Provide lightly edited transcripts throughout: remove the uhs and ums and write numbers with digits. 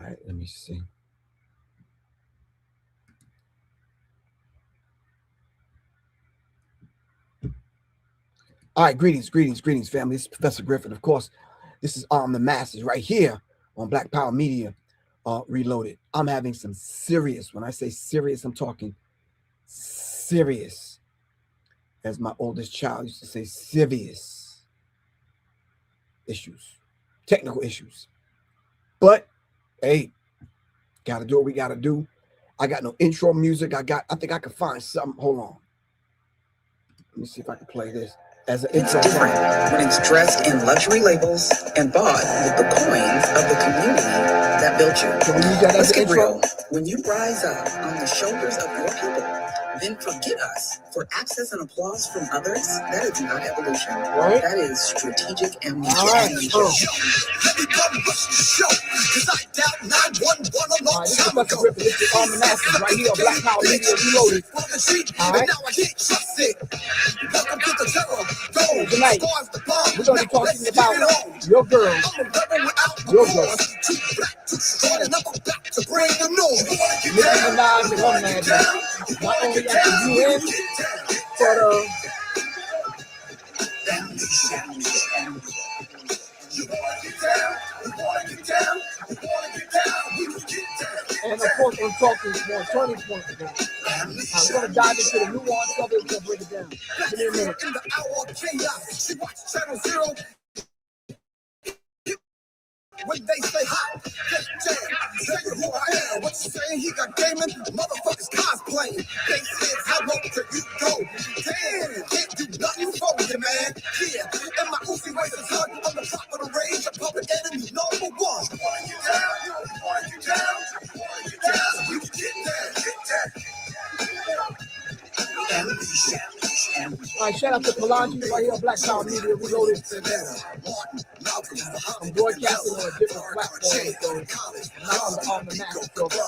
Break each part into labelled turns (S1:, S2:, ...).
S1: right, let me see. All right, greetings, family. This is Professor Griff, and of course, this is Arm the Masses right here on Black Power Media Reloaded. I'm having some serious, when I say serious, I'm talking serious, as my oldest child used to say, serious issues, technical issues. But hey, gotta do what we gotta do. I got no intro music. I think I can find something. Hold on. Let me see if I can play this as an intro.
S2: It's different when it's dressed in luxury labels and bought with the coins of the community that built you.
S1: Can we use that as
S2: Let's
S1: an
S2: get
S1: intro?
S2: real. When you rise up on the shoulders of your people, then forget us for access and applause from others. That is not evolution.
S1: Right.
S2: That is strategic amnesia.
S1: All right.
S3: Let me come rush the show, cause I doubt 911 a long time ago.
S1: This is Arm the Masses right here on Black Power Media Reloaded. All right.
S3: And now I can't trust it. Welcome to the terror. Go.
S1: Tonight, we're going to be talking about your girl. Your girl. Nicki Minaj and her man. Not only at the UN, but and of course, I'm talking more turning points. I'm going to dive into the nuance of it. We're going to break it down. Give me a minute.
S3: In the hour of chaos, she watched Channel Zero. When they say hi, tell you who I am. What you saying? He got gaming, motherfuckers cosplaying. They said, how low can you go? Damn, can't do nothing for you, man. Yeah, and my Uzi waist is hard. I'm the top of the range, a public enemy number one. You wanna get down? You wanna get down? You wanna get down? You get down, get down.
S1: All right, shout out to Kalanji right here on Black Power Media Reloaded. I'm broadcasting on a different platform, so not on the Mac. So look at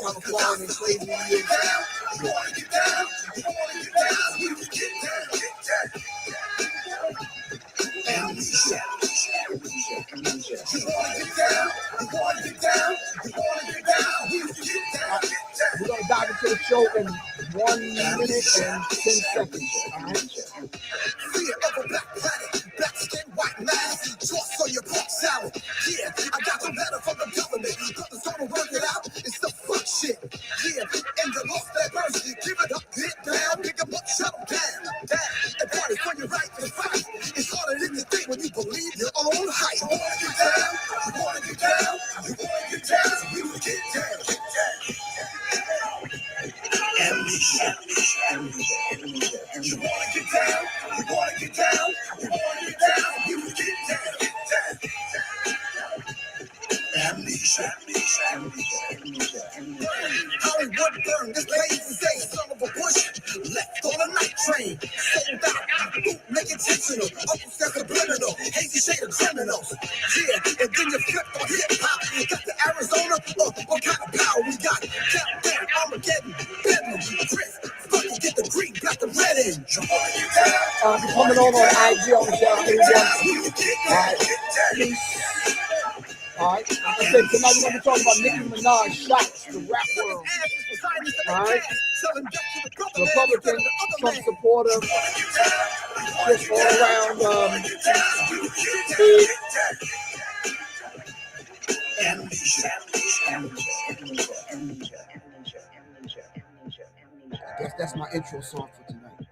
S1: how flying and crazy it is. We're going to dive into the show in 1 minute and 10 seconds. All right?
S3: Fear of a black planet, black skin, white mask, toss on your pork salad. Yeah, I got the letter from the government. Brothers gonna work it out. It's the fuck shit. Yeah, and you lost that verse. Give it up, hit down, pick them up, shut them down. And party for your right to fight. It's harder than you think when you believe your own hype. You wanna get down? You wanna get down? You wanna get down? We will get down. Get down. Amnesia. You wanna get down? You wanna get down? You wanna get down? We will get down. Get down. Amnesia. Hollywood burned. This place is a son of a bush. Left on a night train. Sold out. Bootleg intentional. Uncle said subliminal. Hazy shade of criminals. Yeah, and then you flipped on hip hop. Got the Arizona. What kind of power we got? Countdown. Armageddon. Bedlam. Griff. Fucking get the green, black, and red in.
S1: Coming on IG on the channel. All right, like I said, tonight we're going to be talking about Nicki Minaj shots the rap world. All right, Republican, Trump supporter, just all around big. I guess that's my intro song for tonight.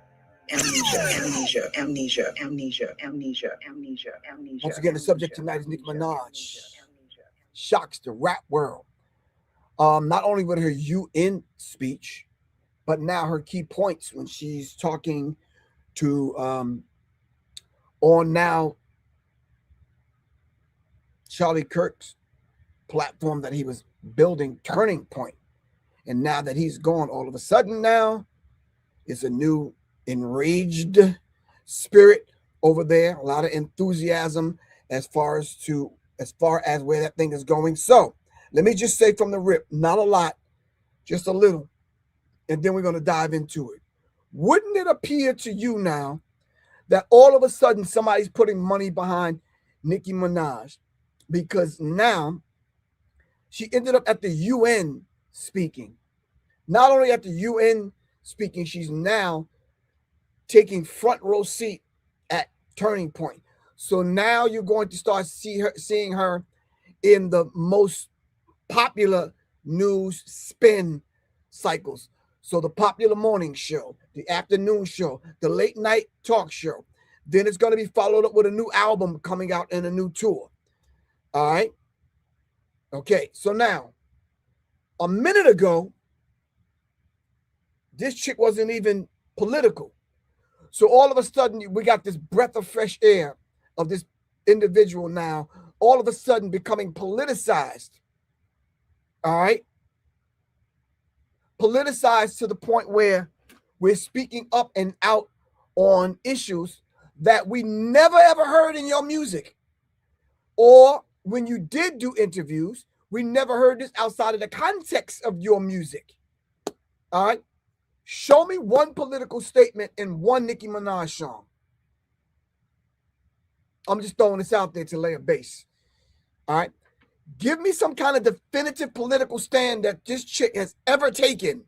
S2: Amnesia.
S1: Once again, the subject tonight is Nicki Minaj shocks the rap world. Not only with her UN speech, but now her key points when she's talking to on now Charlie Kirk's platform that he was building, Turning Point. And now that he's gone, all of a sudden now it's a new enraged spirit over there, a lot of enthusiasm as far as where that thing is going. So let me just say from the rip, not a lot, just a little, and then we're going to dive into it. Wouldn't it appear to you now that all of a sudden somebody's putting money behind Nicki Minaj? Because now She ended up at the UN speaking. Not only at the UN speaking, she's now taking front row seat at Turning Point. So now you're going to start seeing her in the most popular news spin cycles. So the popular morning show, the afternoon show, the late night talk show. Then it's going to be followed up with a new album coming out and a new tour. All right. Okay. So now, a minute ago, this chick wasn't even political. So all of a sudden, we got this breath of fresh air of this individual now, all of a sudden becoming politicized. All right. Politicized to the point where we're speaking up and out on issues that we never ever heard in your music. Or when you did do interviews, we never heard this outside of the context of your music. All right. Show me one political statement in one Nicki Minaj song. I'm just throwing this out there to lay a base. All right. Give me some kind of definitive political stand that this chick has ever taken,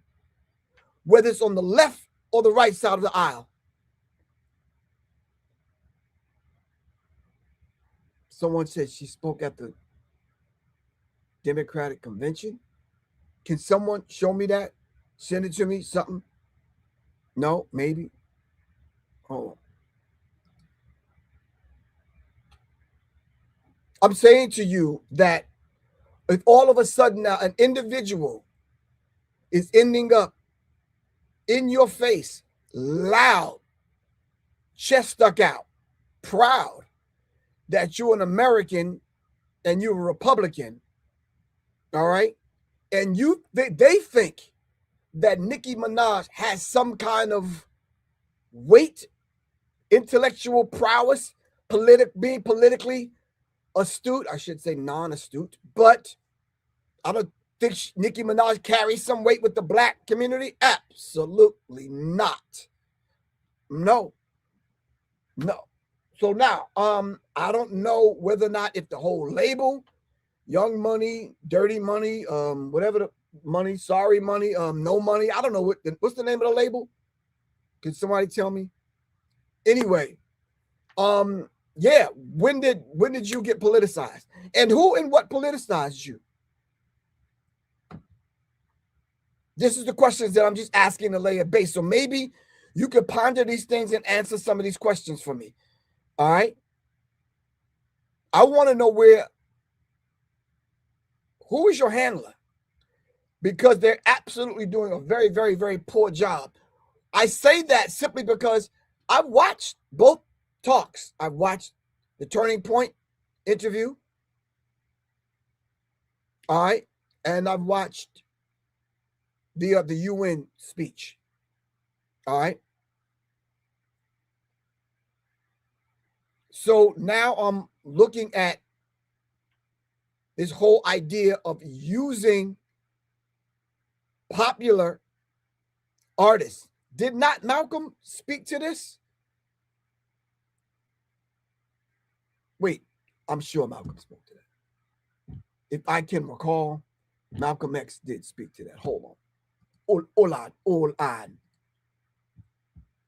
S1: whether it's on the left or the right side of the aisle. Someone said she spoke at the Democratic convention. Can someone show me that? Send it to me, something? No, maybe. Oh. I'm saying to you that if all of a sudden now an individual is ending up in your face, loud, chest stuck out, proud that you're an American and you're a Republican, all right? And they think that Nicki Minaj has some kind of weight, intellectual prowess, being politically astute. I should say non-astute, but I don't think Nicki Minaj carries some weight with the black community. Absolutely not. No. So now, I don't know whether or not if the whole label, Young Money, Dirty Money, whatever the money, Sorry Money, No Money. I don't know what's the name of the label. Can somebody tell me? Anyway, yeah. When did you get politicized? And who and what politicized you? This is the questions that I'm just asking to lay a base. So maybe you could ponder these things and answer some of these questions for me. All right. I want to know who is your handler? Because they're absolutely doing a very, very, very poor job. I say that simply because I've watched both talks. I've watched the Turning Point interview. All right. And I've watched the UN speech. All right. So now I'm looking at this whole idea of using popular artists. Did not Malcolm speak to this? Wait, I'm sure Malcolm spoke to that. If I can recall, Malcolm X did speak to that. Hold on. Hold on.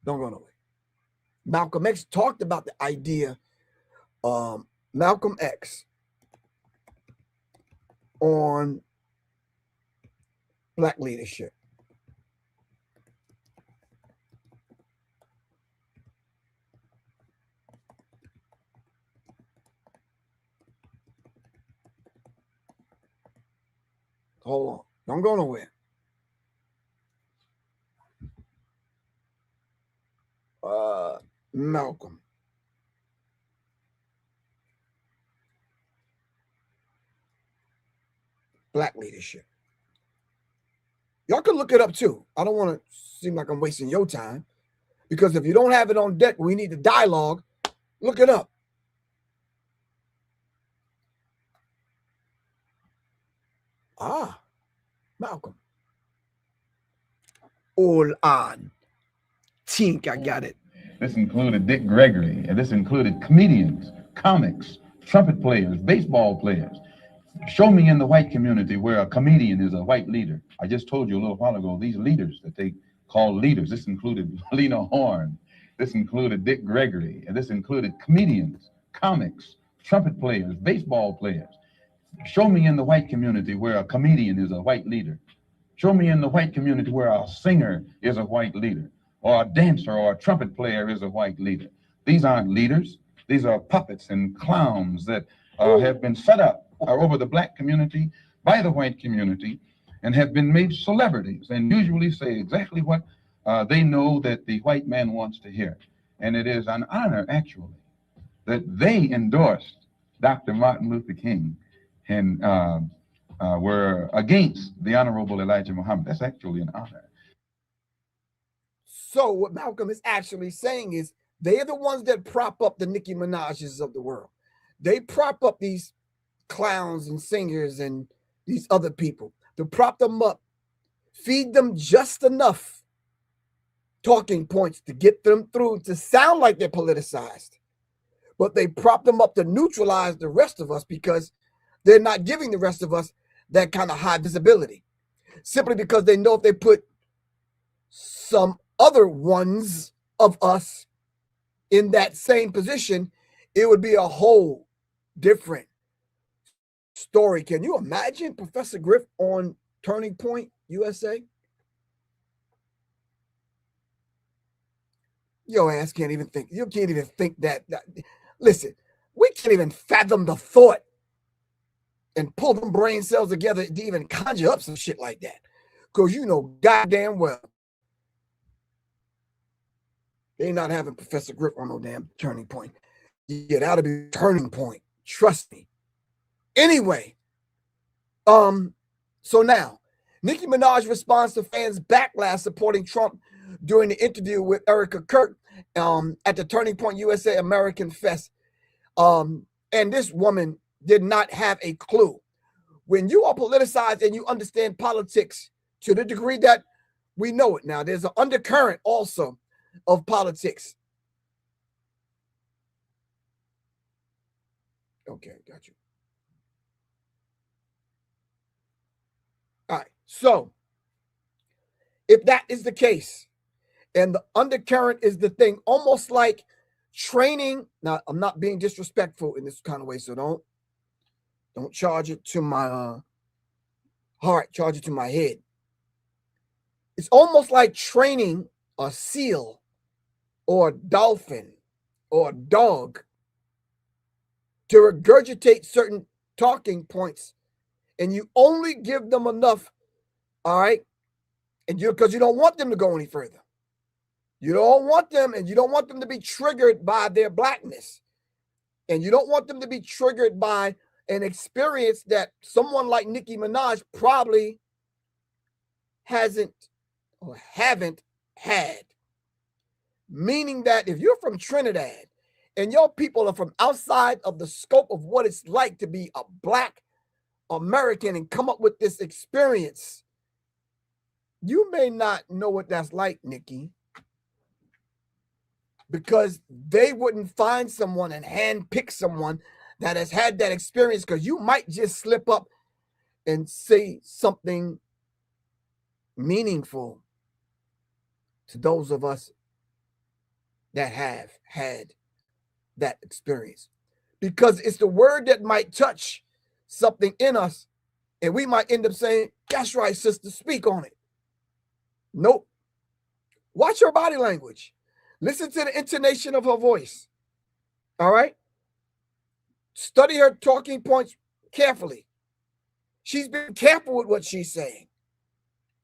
S1: Don't run away. Malcolm X talked about the idea, Malcolm X on Black leadership. Hold on. Don't go nowhere. Malcolm. Black leadership. Y'all can look it up too. I don't want to seem like I'm wasting your time, because if you don't have it on deck, we need the dialogue. Look it up. Malcolm. Hold on. Think I got it.
S4: This included Dick Gregory, and this included comedians, comics, trumpet players, baseball players, Show me in the white community where a comedian is a white leader. I just told you a little while ago, these leaders that they call leaders, this included Lena Horne, this included Dick Gregory, and this included comedians, comics, trumpet players, baseball players. Show me in the white community where a comedian is a white leader. Show me in the white community where a singer is a white leader, or a dancer or a trumpet player is a white leader. These aren't leaders. These are puppets and clowns that have been set up over the black community by the white community and have been made celebrities and usually say exactly what they know that the white man wants to hear. And it is an honor, actually, that they endorsed Dr. Martin Luther King and were against the Honorable Elijah Muhammad. That's actually an honor.
S1: So what Malcolm is actually saying is they are the ones that prop up the Nicki Minaj's of the world. They prop up these clowns and singers and these other people to prop them up, feed them just enough talking points to get them through to sound like they're politicized. But they prop them up to neutralize the rest of us because they're not giving the rest of us that kind of high visibility. Simply because they know if they put some other ones of us in that same position, it would be a whole different story. Can you imagine Professor Griff on Turning Point USA? Your ass can't even think. You can't even think that. Listen, we can't even fathom the thought and pull them brain cells together to even conjure up some shit like that. Because you know goddamn well they not having Professor Griff on no damn Turning Point. Yeah, that'll be Turning Point. Trust me. Anyway, so now Nicki Minaj responds to fans' backlash supporting Trump during the interview with Erika Kirk at the Turning Point USA AmericaFest. And this woman did not have a clue. When you are politicized and you understand politics to the degree that we know it now, there's an undercurrent also of politics. Okay, got you. All right, so if that is the case, and the undercurrent is the thing, almost like training. Now, I'm not being disrespectful in this kind of way, so don't charge it to my heart, charge it to my head. It's almost like training a seal or a dolphin or a dog to regurgitate certain talking points, and you only give them enough, all right, and because you don't want them to go any further. You don't want them, and you don't want them to be triggered by their blackness, and you don't want them to be triggered by an experience that someone like Nicki Minaj probably hasn't or haven't had. Meaning that if you're from Trinidad and your people are from outside of the scope of what it's like to be a Black American and come up with this experience, you may not know what that's like, Nicki, because they wouldn't find someone and handpick someone that has had that experience, because you might just slip up and say something meaningful to those of us that have had that experience, because it's the word that might touch something in us, and we might end up saying, "That's right, sister, speak on it." Nope. Watch her body language. Listen to the intonation of her voice. All right? Study her talking points carefully. She's been careful with what she's saying.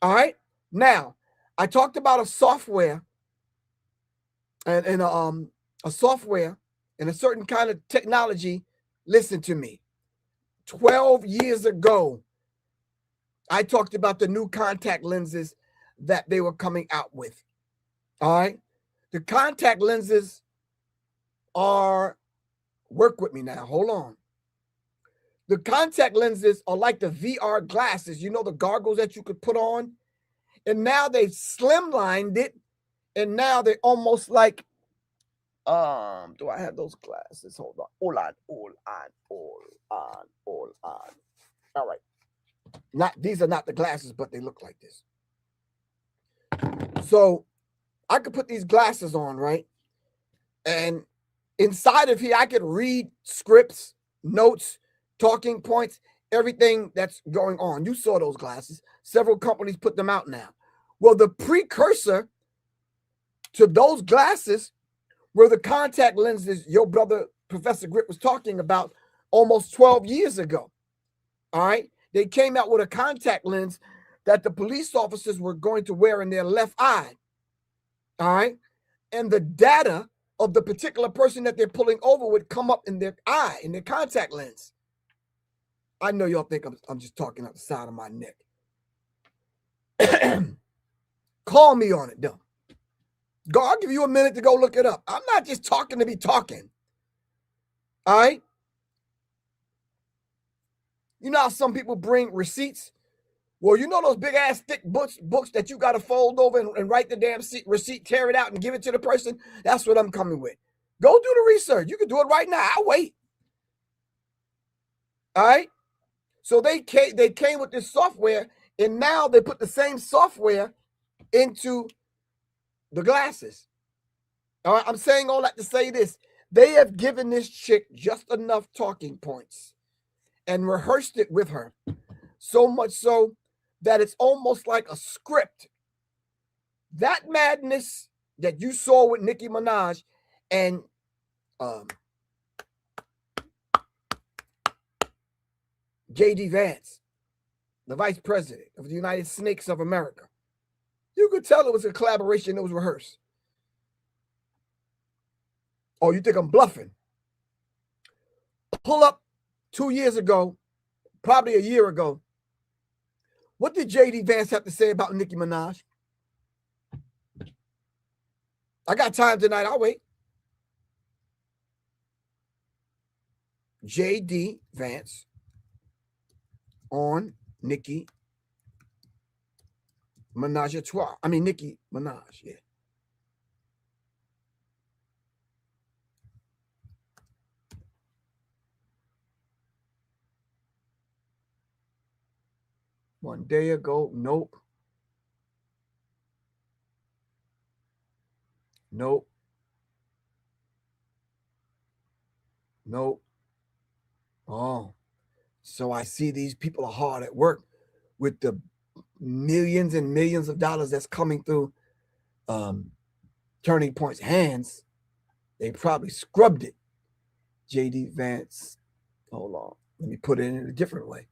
S1: All right? Now, I talked about a software and a software and a certain kind of technology. Listen to me. 12 years ago, I talked about the new contact lenses that they were coming out with. All right? The contact lenses are, work with me now, hold on. The contact lenses are like the VR glasses, you know, the goggles that you could put on. And now they've slimlined it. And now they're almost like, do I have those glasses? Hold on. Hold on. All right. These are not the glasses, but they look like this. So I could put these glasses on, right? And inside of here, I could read scripts, notes, talking points, everything that's going on. You saw those glasses. Several companies put them out now. Well, the precursor to those glasses were the contact lenses your brother, Professor Griff, was talking about almost 12 years ago. All right. They came out with a contact lens that the police officers were going to wear in their left eye. All right. And the data of the particular person that they're pulling over would come up in their eye, in their contact lens. I know y'all think I'm just talking out the side of my neck. Call me on it, though. I'll give you a minute to go look it up. I'm not just talking to be talking. All right? You know how some people bring receipts? Well, you know those big-ass thick books that you got to fold over and write the damn receipt, tear it out, and give it to the person? That's what I'm coming with. Go do the research. You can do it right now. I'll wait. All right? So they came with this software, and now they put the same software into the glasses. All right? I'm saying all that to say this. They have given this chick just enough talking points and rehearsed it with her. So much so that it's almost like a script. That madness that you saw with Nicki Minaj and J.D. Vance, the vice president of the United Snakes of America, you could tell it was a collaboration that was rehearsed. Oh, you think I'm bluffing? Pull up 2 years ago, probably a year ago. What did J.D. Vance have to say about Nicki Minaj? I got time tonight. I'll wait. J.D. Vance on Nicki Minaj. I mean, Nicki Minaj, yeah. One day ago, nope. Nope. Nope. Oh, so I see these people are hard at work with the millions and millions of dollars that's coming through Turning Point's hands. They probably scrubbed it. J.D. Vance. Hold on. Let me put it in a different way.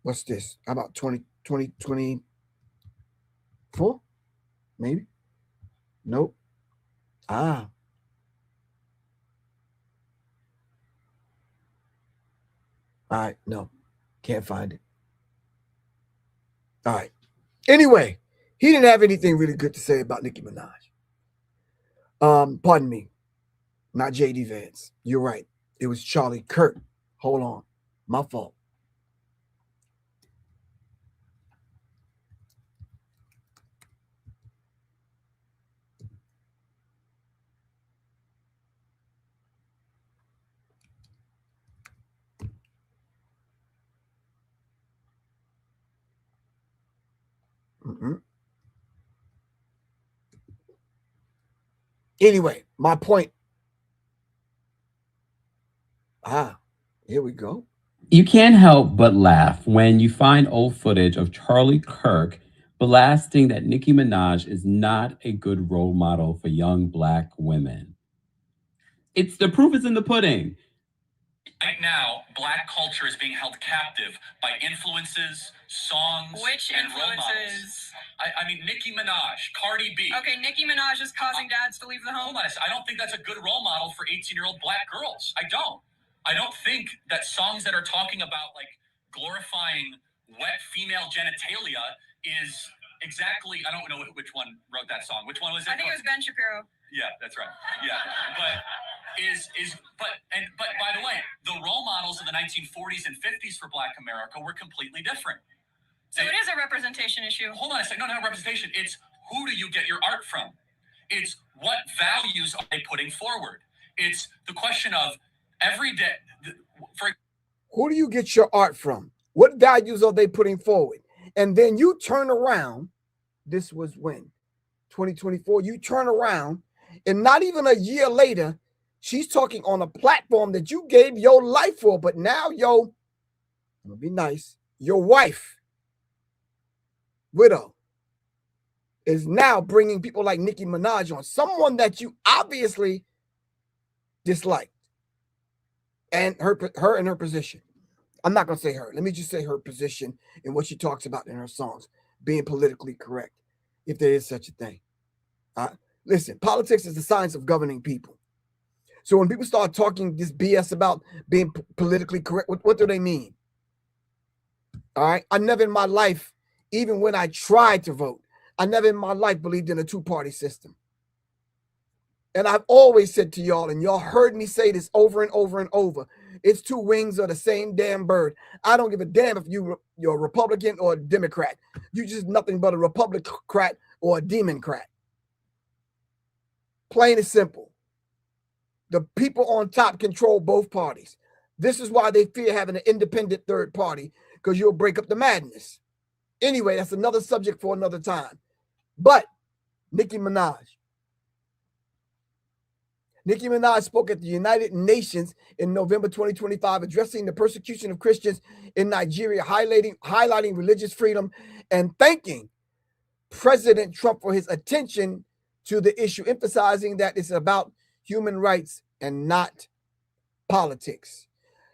S1: What's this? How about 2024? Maybe? Nope. All right, no. Can't find it. All right. Anyway, he didn't have anything really good to say about Nicki Minaj. Pardon me. Not J.D. Vance. You're right. It was Charlie Kirk. Hold on. My fault. Anyway, my point. Here we go.
S5: You can't help but laugh when you find old footage of Charlie Kirk blasting that Nicki Minaj is not a good role model for young Black women. It's the proof is in the pudding.
S6: Right now, Black culture is being held captive by influences, songs, and role models. I mean, Nicki Minaj, Cardi B.
S7: Okay, Nicki Minaj is causing dads to leave the home.
S6: Hold on, I don't think that's a good role model for 18-year-old Black girls. I don't think that songs that are talking about, like, glorifying wet female genitalia is exactly, I don't know which one wrote that song. Which one was it?
S7: I think it was Ben Shapiro.
S6: Yeah, that's right. Yeah, but by the way, the role models of the 1940s and 50s for Black America were completely different.
S7: So it is a representation issue.
S6: Hold on a second. No, not representation. It's who do you get your art from? It's what values are they putting forward? It's the question of every day.
S1: Who do you get your art from? What values are they putting forward? And then you turn around. This was when? 2024. You turn around, and not even a year later, she's talking on a platform that you gave your life for. But now, it'll be nice, your wife, widow, is now bringing people like Nicki Minaj on, someone that you obviously disliked, and her and her position. I'm not going to say her. Let me just say her position and what she talks about in her songs, being politically correct, if there is such a thing. Listen, politics is the science of governing people. So when people start talking this BS about being politically correct, what do they mean? All right. I never in my life, even when I tried to vote, I never in my life believed in a two-party system. And I've always said to y'all, and y'all heard me say this over and over and over, it's two wings of the same damn bird. I don't give a damn if you're a Republican or a Democrat. You're just nothing but a Republican or a Democrat. Plain and simple. The people on top control both parties. This is why they fear having an independent third party, because you'll break up the madness. Anyway, that's another subject for another time. But Nicki Minaj. Nicki Minaj spoke at the United Nations in November 2025, addressing the persecution of Christians in Nigeria, highlighting religious freedom and thanking President Trump for his attention to the issue, emphasizing that it's about human rights and not politics.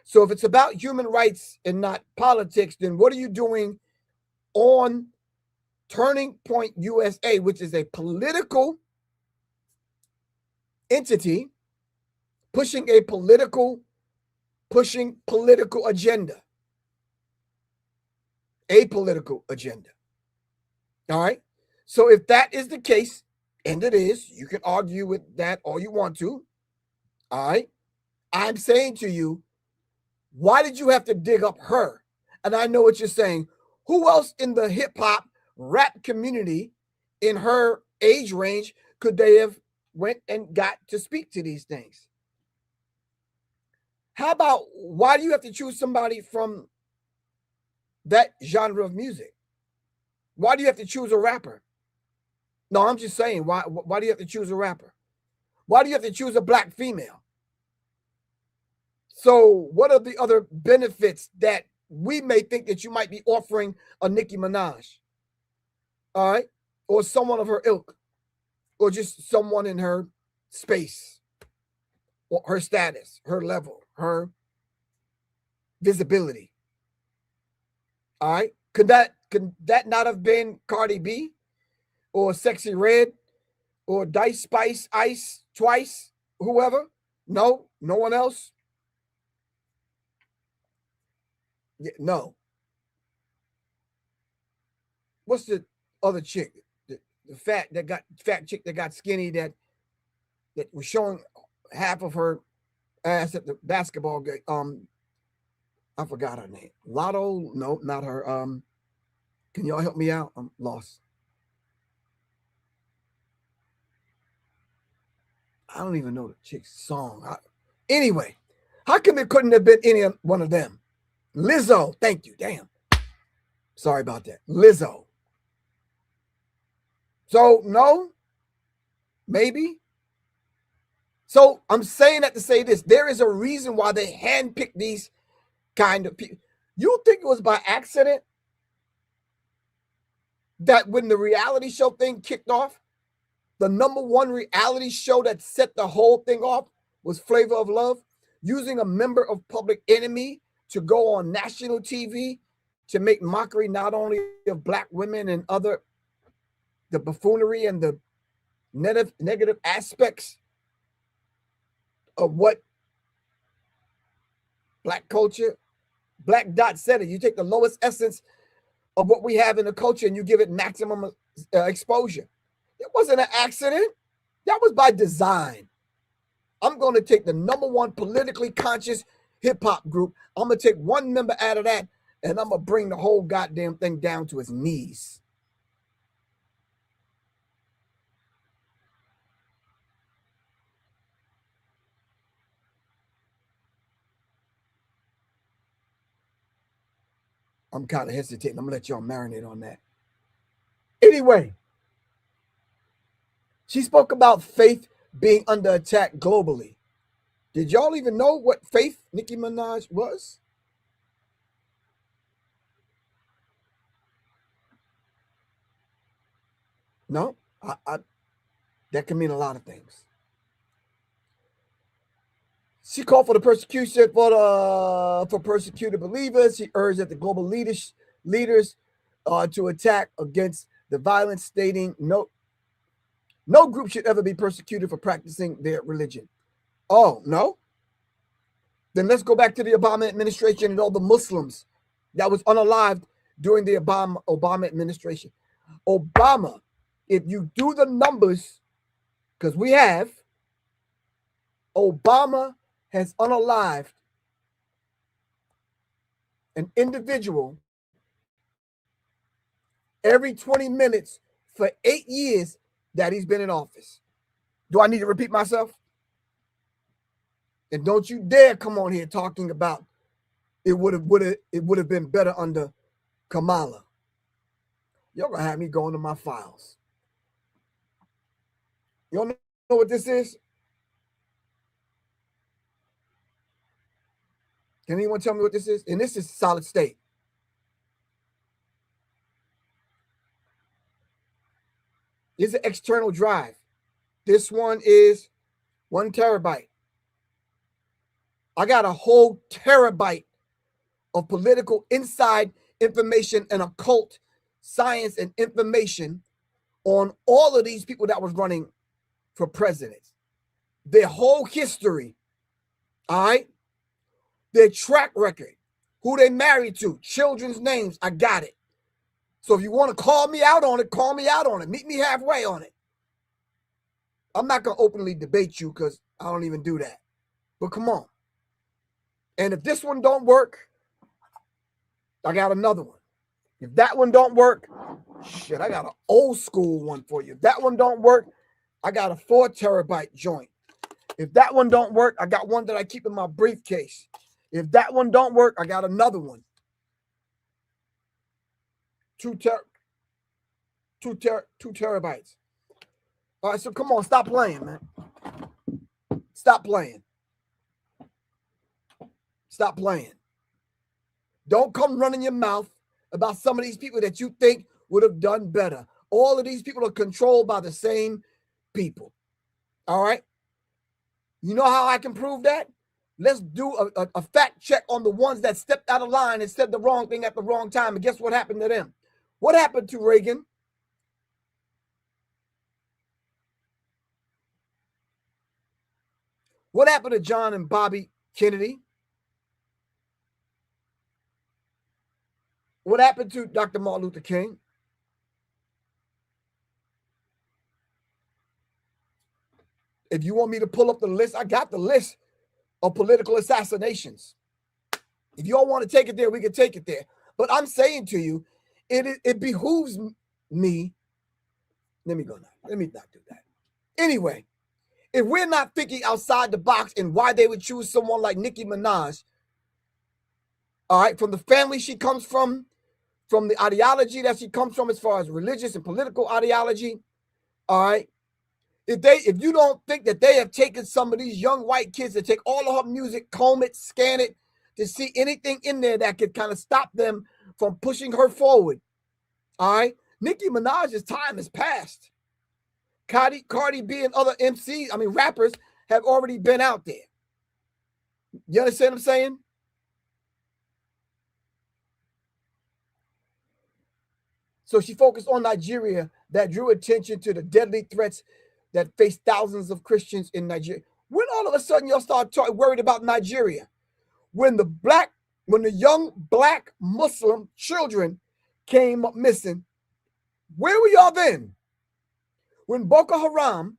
S1: So if it's about human rights and not politics, then what are you doing on Turning Point USA, which is a political entity pushing political agenda, a political agenda. All right. So if that is the case, and it is, you can argue with that all you want to. All right. I'm saying to you, why did you have to dig up her? And I know what you're saying. Who else in the hip hop rap community in her age range could they have went and got to speak to these things? How about, why do you have to choose somebody from that genre of music? Why do you have to choose a rapper? No, I'm just saying, why do you have to choose a rapper? Why do you have to choose a black female? So what are the other benefits that we may think that you might be offering a Nicki Minaj? All right. Or someone of her ilk, or just someone in her space, or her status, her level, her visibility. All right. Could that not have been Cardi B or Sexy Red or Dice Spice Ice Twice, whoever? No one else. Yeah, no. What's the other chick? The fat chick that got skinny that was showing half of her ass at the basketball game. I forgot her name. Lotto? No, not her. Can y'all help me out? I'm lost. I don't even know the chick's song. Anyway, how come it couldn't have been any one of them? Lizzo. Thank you. Damn. Sorry about that. Lizzo. So, no. Maybe. So, I'm saying that to say this. There is a reason why they handpick these kind of people. You think it was by accident that when the reality show thing kicked off, the number one reality show that set the whole thing off was Flavor of Love, using a member of Public Enemy to go on national TV to make mockery not only of black women and the buffoonery and the negative aspects of what black culture. Black Dot said it. You take the lowest essence of what we have in the culture and you give it maximum exposure. It wasn't an accident. That was by design. I'm going to take the number one politically conscious hip hop group. I'm going to take one member out of that and I'm going to bring the whole goddamn thing down to its knees. I'm kind of hesitating. I'm going to let y'all marinate on that. Anyway, she spoke about faith being under attack globally. Did y'all even know what faith Nicki Minaj was? No? That can mean a lot of things. She called for the persecution for persecuted believers. She urged that the global leaders to attack against the violence, stating no group should ever be persecuted for practicing their religion. Oh, no? Then let's go back to the Obama administration and all the Muslims that was unalived during the Obama administration. Obama, if you do the numbers, because we have, Obama has unalived an individual every 20 minutes for 8 years that he's been in office. Do I need to repeat myself? And don't you dare come on here talking about it would have been better under Kamala. Y'all gonna have me going to my files. Y'all know what this is? Can anyone tell me what this is? And this is solid state. It's an external drive. This one is 1 terabyte. I got a whole terabyte of political inside information and occult science and information on all of these people that was running for president. Their whole history, all right? Their track record, who they married to, children's names, I got it. So if you want to call me out on it, call me out on it. Meet me halfway on it. I'm not going to openly debate you because I don't even do that. But come on. And if this one don't work, I got another one. If that one don't work, shit, I got an old school one for you. If that one don't work, I got a 4 terabyte joint. If that one don't work, I got one that I keep in my briefcase. If that one don't work, I got another one. 2 terabytes. All right, so come on, stop playing, man. Stop playing. Stop playing. Don't come running your mouth about some of these people that you think would have done better. All of these people are controlled by the same people. All right? You know how I can prove that? Let's do a fact check on the ones that stepped out of line and said the wrong thing at the wrong time. And guess what happened to them? What happened to Reagan? What happened to John and Bobby Kennedy? What happened to Dr. Martin Luther King? If you want me to pull up the list, I got the list of political assassinations. If you all want to take it there, we can take it there. But I'm saying to you, it behooves me. Let me go now. Let me not do that. Anyway, if we're not thinking outside the box and why they would choose someone like Nicki Minaj, all right, from the family she comes from the ideology that she comes from as far as religious and political ideology, all right, if you don't think that they have taken some of these young white kids to take all of her music, comb it, scan it, to see anything in there that could kind of stop them from pushing her forward, all right, Nicki Minaj's time has passed. Cardi B and other rappers have already been out there. You understand what I'm saying? So she focused on Nigeria, that drew attention to the deadly threats that face thousands of Christians in Nigeria. When all of a sudden y'all start worried about Nigeria? When the young black Muslim children came up missing, where were y'all then? When Boko Haram,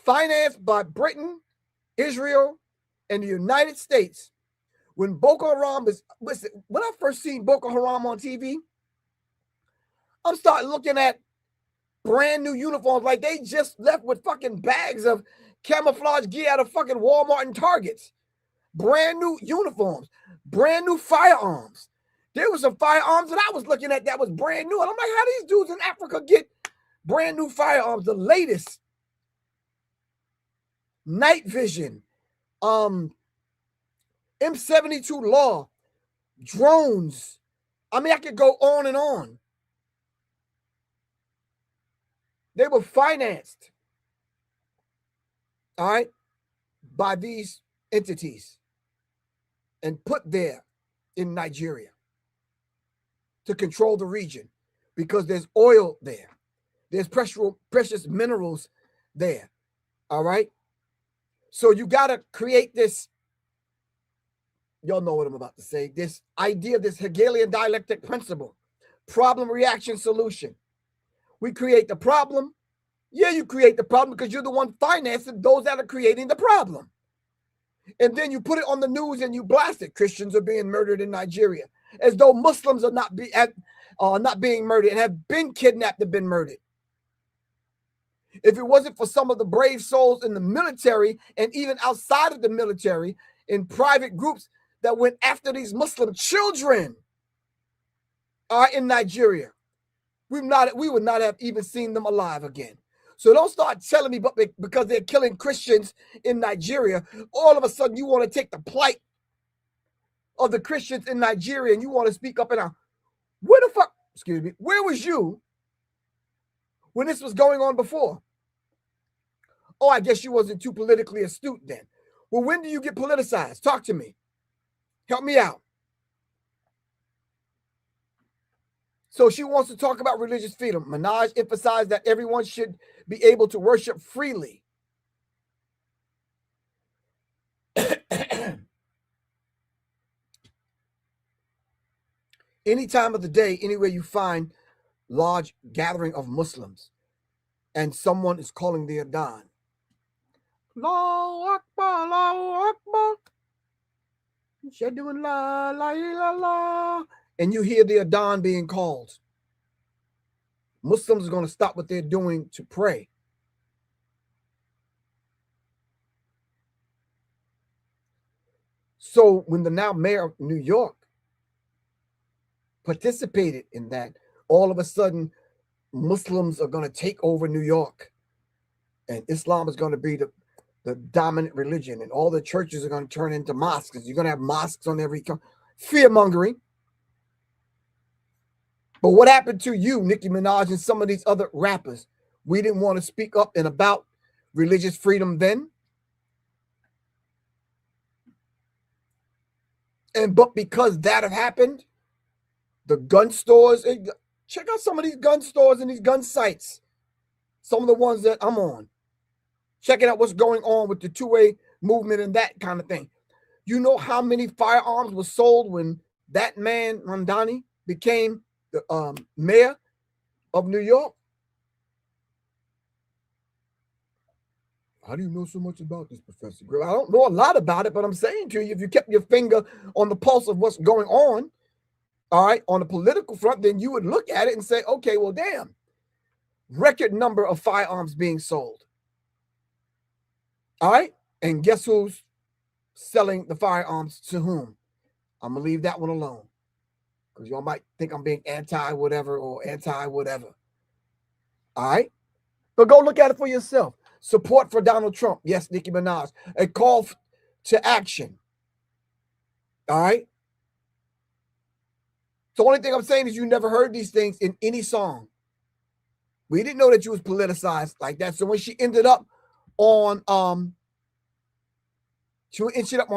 S1: financed by Britain, Israel, and the United States, when Boko Haram when I first seen Boko Haram on TV, I'm starting looking at brand new uniforms like they just left with fucking bags of camouflage gear out of fucking Walmart and Targets. Brand new uniforms, brand new firearms. There was some firearms that I was looking at that was brand new. And I'm like, how these dudes in Africa get brand new firearms, the latest night vision, M72 law, drones. I mean, I could go on and on. They were financed, all right, by these entities and put there in Nigeria to control the region because there's oil there. There's precious minerals there, all right? So you got to create this, y'all know what I'm about to say, this idea, this Hegelian dialectic principle, problem, reaction, solution. We create the problem. Yeah, you create the problem because you're the one financing those that are creating the problem. And then you put it on the news and you blast it. Christians are being murdered in Nigeria, as though Muslims are not being murdered and have been kidnapped and been murdered. If it wasn't for some of the brave souls in the military and even outside of the military in private groups that went after these Muslim children in Nigeria, we would not have even seen them alive again. So don't start telling me, but because they're killing Christians in Nigeria, all of a sudden you want to take the plight of the Christians in Nigeria and you want to speak up and out. Where the fuck, excuse me, where was you when this was going on before? Oh, I guess you wasn't too politically astute then. Well, when do you get politicized? Talk to me. Help me out. So she wants to talk about religious freedom. Minaj emphasized that everyone should be able to worship freely. Any time of the day, anywhere you find large gathering of Muslims and someone is calling the adhan. Allahu Akbar, Allahu Akbar. La, la, la, la. And you hear the adhan being called. Muslims are going to stop what they're doing to pray. So when the now mayor of New York participated in that, all of a sudden Muslims are going to take over New York and Islam is going to be the dominant religion and all the churches are going to turn into mosques. You're going to have mosques on every fear-mongering. But what happened to you, Nicki Minaj, and some of these other rappers? We didn't want to speak up and about religious freedom then. But because that had happened, the gun stores, check out some of these gun stores and these gun sites. Some of the ones that I'm on. Checking out what's going on with the two-way movement and that kind of thing. You know how many firearms were sold when that man, Mamdani, became the mayor of New York? How do you know so much about this, Professor Griff? I don't know a lot about it, but I'm saying to you, if you kept your finger on the pulse of what's going on, all right, on the political front, then you would look at it and say, okay, well, damn, record number of firearms being sold. All right, and guess who's selling the firearms to whom? I'm going to leave that one alone because y'all might think I'm being anti-whatever or anti-whatever. All right, but go look at it for yourself. Support for Donald Trump. Yes, Nicki Minaj. A call to action. All right. So the only thing I'm saying is you never heard these things in any song. We didn't know that you was politicized like that. So when she ended up on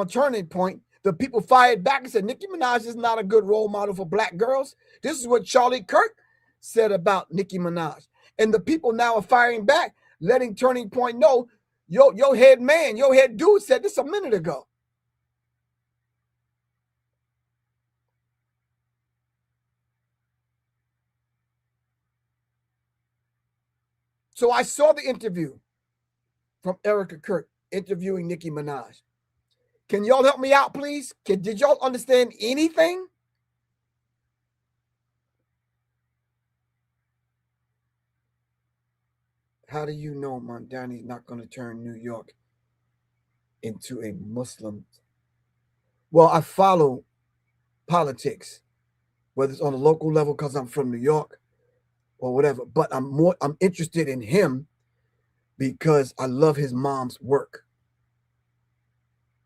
S1: Turning Point, the people fired back and said, Nicki Minaj is not a good role model for black girls. This is what Charlie Kirk said about Nicki Minaj. And the people now are firing back, letting Turning Point know, your head man, your head dude said this a minute ago. So I saw the interview from Erika Kirk interviewing Nicki Minaj. Can y'all help me out, please? Did y'all understand anything? How do you know Mamdani's not going to turn New York into a Muslim? Well, I follow politics. whether it's on a local level because I'm from New York or whatever. But I'm interested in him because I love his mom's work.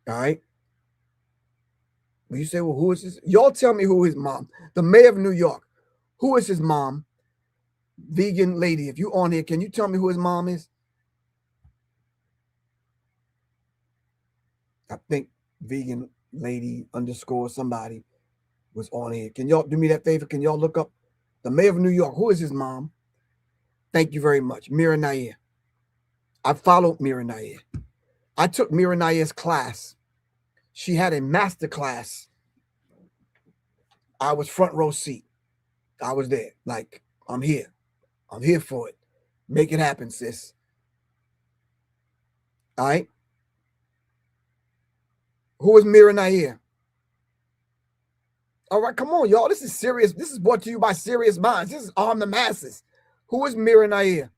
S1: All right. Well, you say, well, who is his? Y'all tell me who his mom, the mayor of New York. Who is his mom? Vegan lady. If you on here, can you tell me who his mom is? I think vegan lady _ somebody was on here. Can y'all do me that favor? Can y'all look up the mayor of New York? Who is his mom? Thank you very much. Mira Nair. I followed Mira Nair. I took Mira Nair's class. She had a master class. I was front row seat. I was there. Like, I'm here. I'm here for it. Make it happen, sis. All right. Who is Mira Nair? All right, come on, y'all. This is serious. This is brought to you by Serious Minds. This is Arm the Masses. Who is Mira Nair?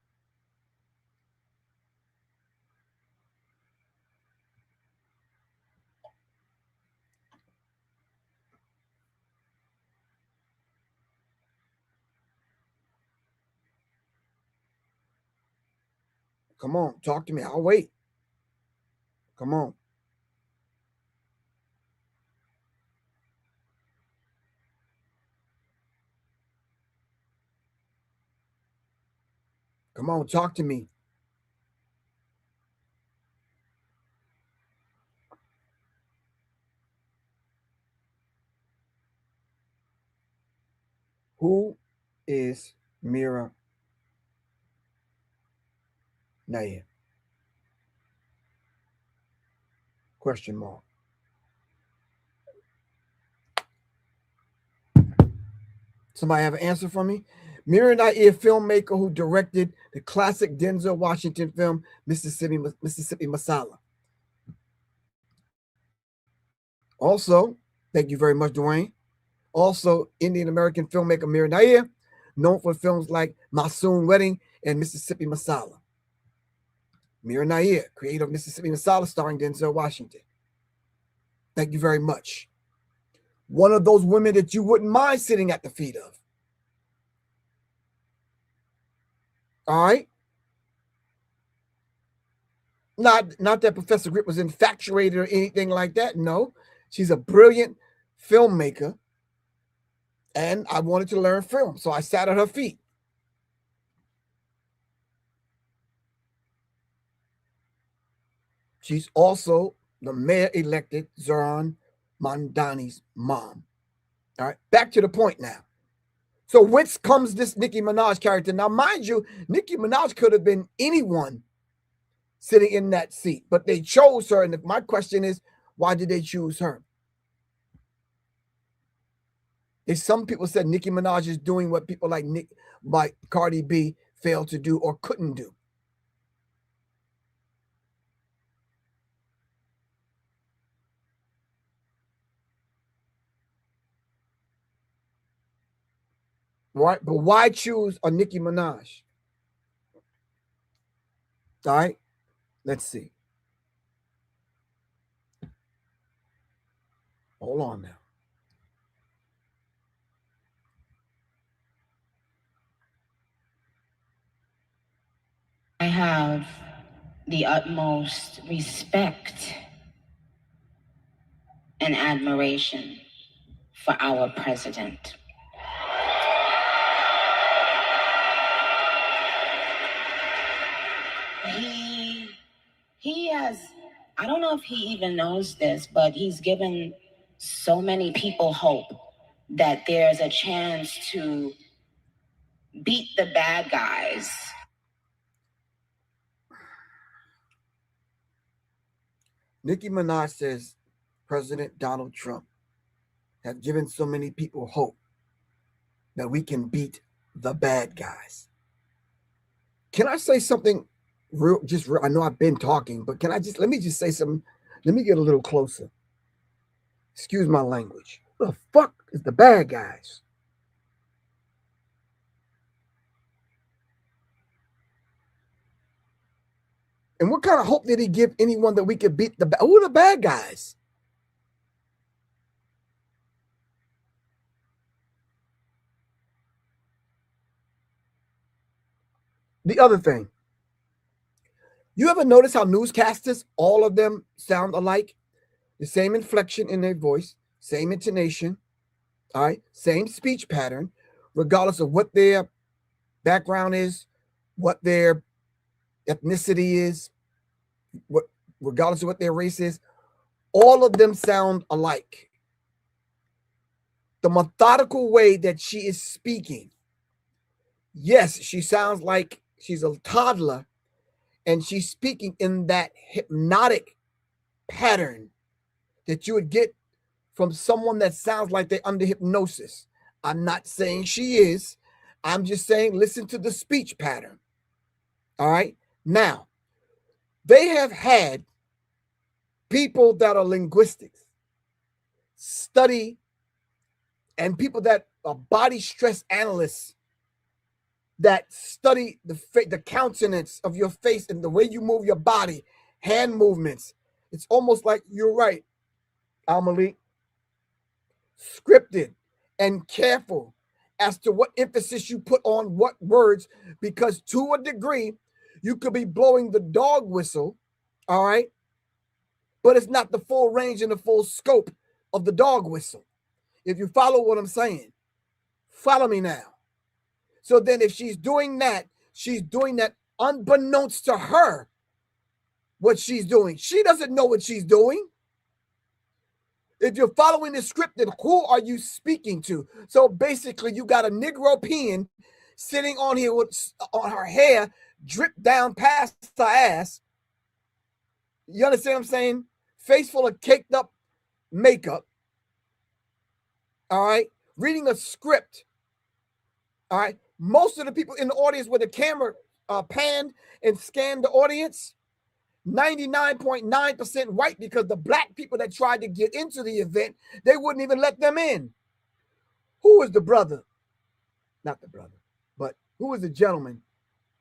S1: Come on, talk to me. I'll wait. Come on. Come on, talk to me. Who is Mira Nair? Question mark. Somebody have an answer for me? Mira Nair, filmmaker who directed the classic Denzel Washington film Mississippi Masala. Also, thank you very much, Dwayne. Also, Indian American filmmaker Mira Nair, known for films like Masoon Wedding and Mississippi Masala. Mira Nair, creator of Mississippi Masala, starring Denzel Washington. Thank you very much. One of those women that you wouldn't mind sitting at the feet of. All right. Not that Professor Griff was infatuated or anything like that. No, she's a brilliant filmmaker, and I wanted to learn film, so I sat at her feet. She's also the mayor-elected Zohran Mamdani's mom. All right, back to the point now. So whence comes this Nicki Minaj character? Now, mind you, Nicki Minaj could have been anyone sitting in that seat, but they chose her. And my question is, why did they choose her? Some people said Nicki Minaj is doing what people like Cardi B failed to do or couldn't do. Right? But why choose a Nicki Minaj? All right. Let's see. Hold on now.
S8: I have the utmost respect and admiration for our president. He has, I don't know if he even knows this, but he's given so many people hope that there's a chance to beat the bad guys.
S1: Nicki Minaj says President Donald Trump has given so many people hope that we can beat the bad guys. Can I say something real? I know I've been talking, but let me just say something. Let me get a little closer. Excuse my language. Who the fuck is the bad guys? And what kind of hope did he give anyone that we could beat who are the bad guys? The other thing, you ever notice how newscasters, all of them sound alike? The same inflection in their voice, same intonation, all right, same speech pattern, regardless of what their background is, what their ethnicity is, regardless of what their race is, all of them sound alike. The methodical way that she is speaking, yes, she sounds like she's a toddler, and she's speaking in that hypnotic pattern that you would get from someone that sounds like they're under hypnosis. I'm not saying she is. I'm just saying listen to the speech pattern. All right? Now, they have had people that are linguistics study, and people that are body stress analysts that study the countenance of your face and the way you move your body, hand movements. It's almost like, you're right, Al-Malik, scripted and careful as to what emphasis you put on what words, because to a degree, you could be blowing the dog whistle, all right, but it's not the full range and the full scope of the dog whistle. If you follow what I'm saying, follow me now. So then if she's doing that unbeknownst to her, what she's doing. She doesn't know what she's doing. If you're following the script, then who are you speaking to? So basically, you got a Negro peon sitting on here on her hair dripped down past her ass. You understand what I'm saying? Face full of caked up makeup. All right. Reading a script. All right. Most of the people in the audience with the camera panned and scanned the audience, 99.9% white, because the black people that tried to get into the event, they wouldn't even let them in. Who was the brother? Not the brother, but who was the gentleman?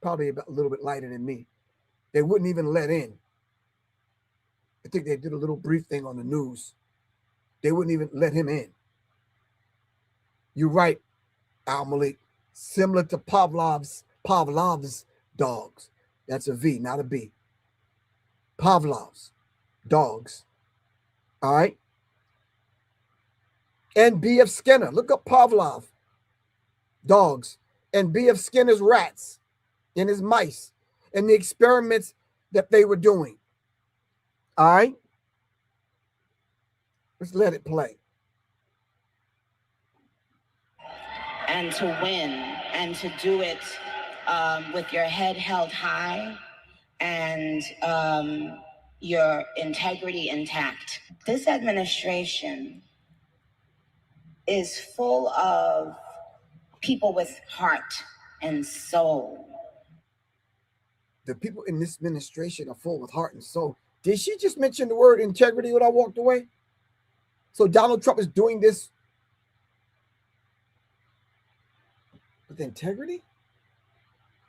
S1: Probably about a little bit lighter than me. They wouldn't even let in. I think they did a little brief thing on the news. They wouldn't even let him in. You're right, Al-Malik. Similar to Pavlov's dogs. That's a V, not a B. Pavlov's dogs. All right. And B.F. Skinner. Look up Pavlov dogs and B.F. Skinner's rats and his mice and the experiments that they were doing. All right. Let's let it play.
S8: And to win and to do it with your head held high and your integrity intact. This administration is full of people with heart and soul.
S1: The people in this administration are full with heart and soul. Did she just mention the word integrity when I walked away? So Donald Trump is doing this with integrity?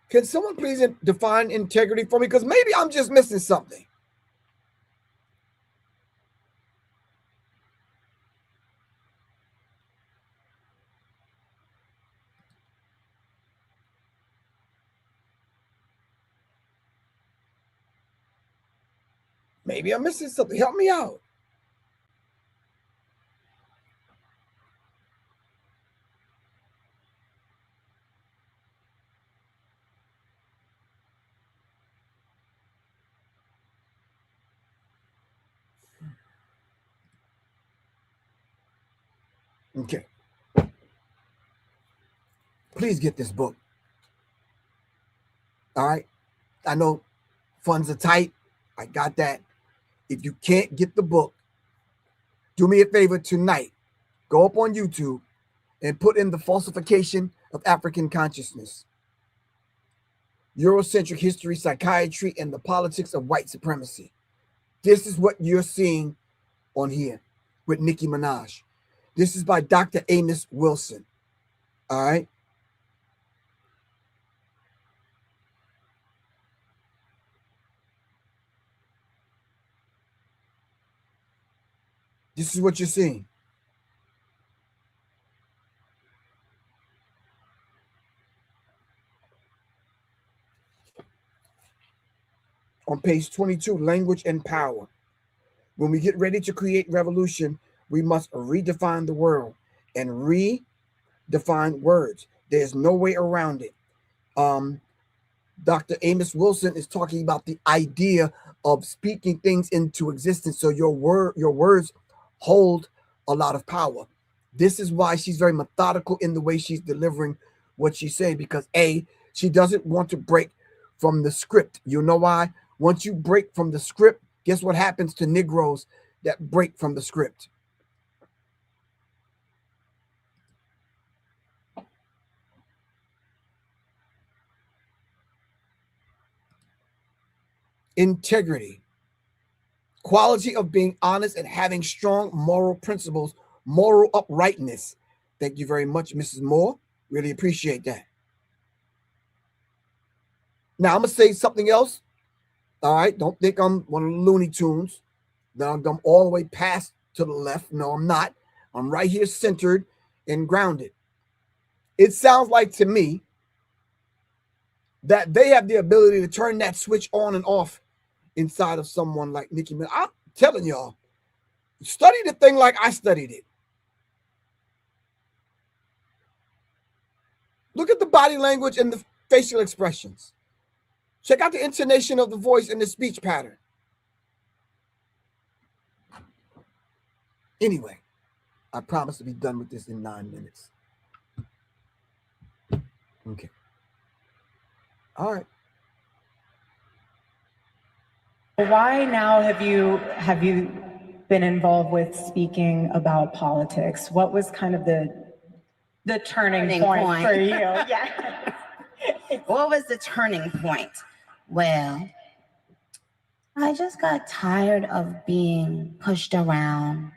S1: Can someone please define integrity for me? Because maybe I'm just missing something. Maybe I'm missing something. Help me out. Okay. Please get this book. All right. I know funds are tight. I got that. If you can't get the book, do me a favor tonight. Go up on YouTube and put in The Falsification of African Consciousness, Eurocentric History, Psychiatry, and the Politics of White Supremacy. This is what you're seeing on here with Nicki Minaj. This is by Dr. Amos Wilson. All right. This is what you're seeing. page 22, language and power. When we get ready to create revolution, we must redefine the world and redefine words. There's no way around it. Dr. Amos Wilson is talking about the idea of speaking things into existence. So your words hold a lot of power. This is why she's very methodical in the way she's delivering what she's saying, because A, she doesn't want to break from the script. You know why? Once you break from the script, guess what happens to Negroes that break from the script? Integrity, quality of being honest and having strong moral principles, moral uprightness. Thank you very much, Mrs. Moore. Really appreciate that. Now I'm gonna say something else. All right, don't think I'm one of the Looney Tunes. That I'm all the way past to the left. No, I'm not. I'm right here centered and grounded. It sounds like to me that they have the ability to turn that switch on and off inside of someone like Nicki Minaj. I'm telling y'all, study the thing like I studied it. Look at the body language and the facial expressions. Check out the intonation of the voice and the speech pattern. Anyway, I promise to be done with this in 9 minutes. Okay. All right.
S9: Why now have you been involved with speaking about politics? What was kind of the turning point for you? Yeah.
S8: What was the turning point? Well, I just got tired of being pushed around.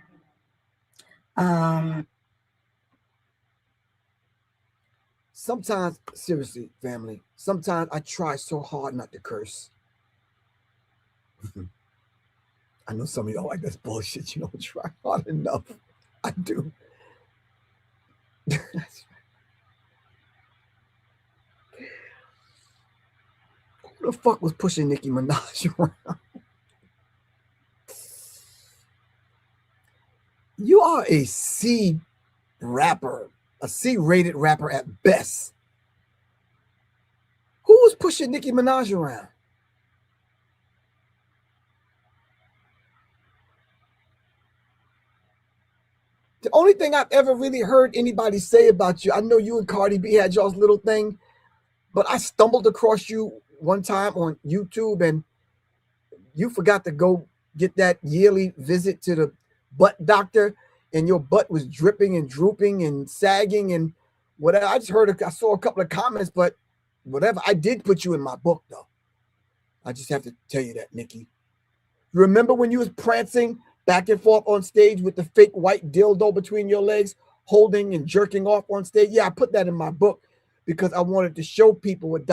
S1: Sometimes, seriously, family, sometimes I try so hard not to curse. I know some of y'all like that's bullshit. You don't try hard enough. I do. Who the fuck was pushing Nicki Minaj around? You are a C rapper, a C-rated rapper at best. Who was pushing Nicki Minaj around? The only thing I've ever really heard anybody say about you, I know you and Cardi B had y'all's little thing, but I stumbled across you one time on YouTube and you forgot to go get that yearly visit to the butt doctor and your butt was dripping and drooping and sagging and whatever. I just heard, I saw a couple of comments, but whatever. I did put you in my book though. I just have to tell you that, Nicki. Remember when you was prancing back and forth on stage with the fake white dildo between your legs, holding and jerking off on stage? Yeah, I put that in my book because I wanted to show people what